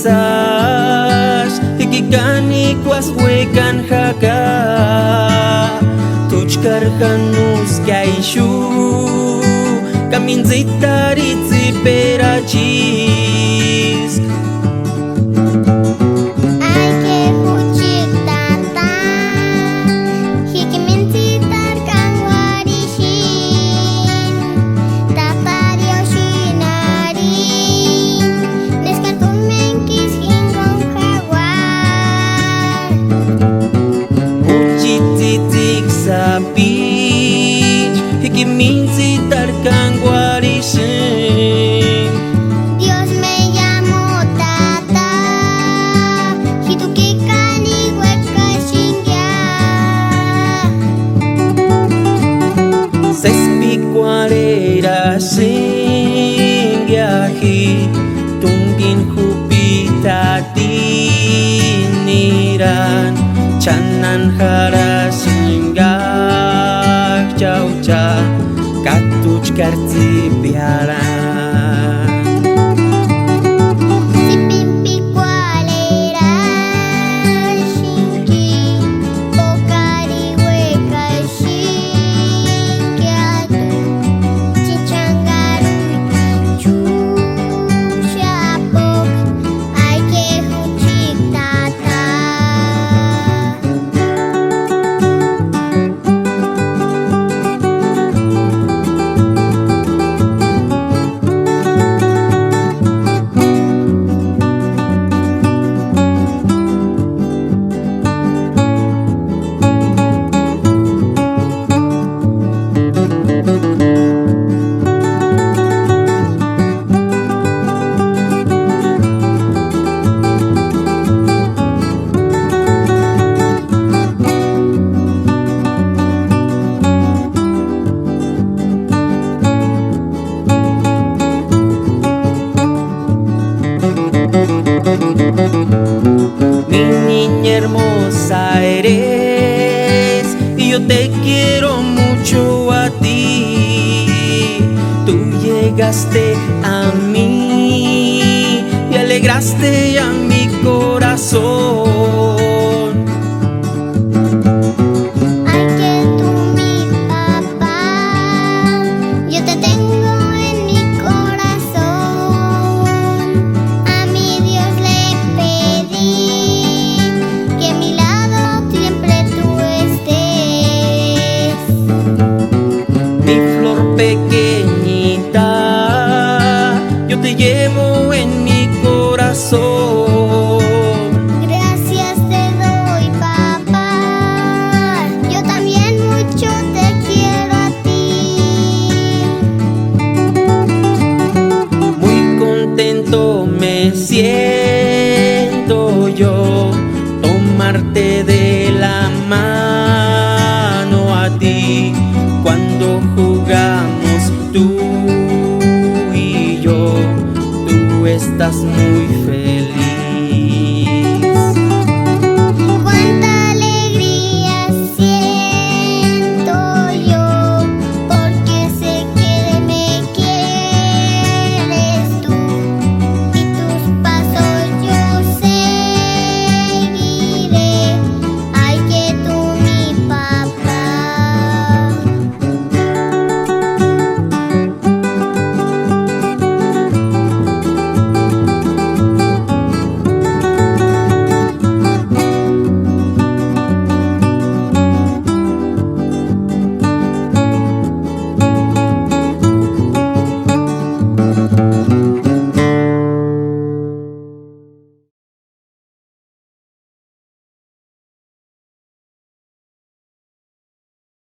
sash Hikikani kwas huecan jaka Tuchkarjanus kaishu Kaminzitaritzi perachis Sapich Hikiminzi tarkan guarishin Dios me llamó tata Hitukikani hueca shingya Sespicuarera shingyahi Tungin hupitadiniran Chanan harashingak chaucha Katuchkartzi piaran Sipimpi cualera shinki Pokari hueca shinkyatu Chichangaru chushapok Ay que huchik tata Mi niña hermosa eres y yo te quiero mucho a ti. Tú llegaste a mí y alegraste a mi corazón. Ay que tú mi papá Yo te tengo en mi corazón A mi Dios le pedí Que a mi lado siempre tú estés Mi flor pequeñita, yo te llevo en mi corazón. Gracias te doy papá Yo también mucho te quiero a ti Muy contento me siento yo tomarte de la mano a ti cuando jugamos tú y yo. Tú estás muy feliz.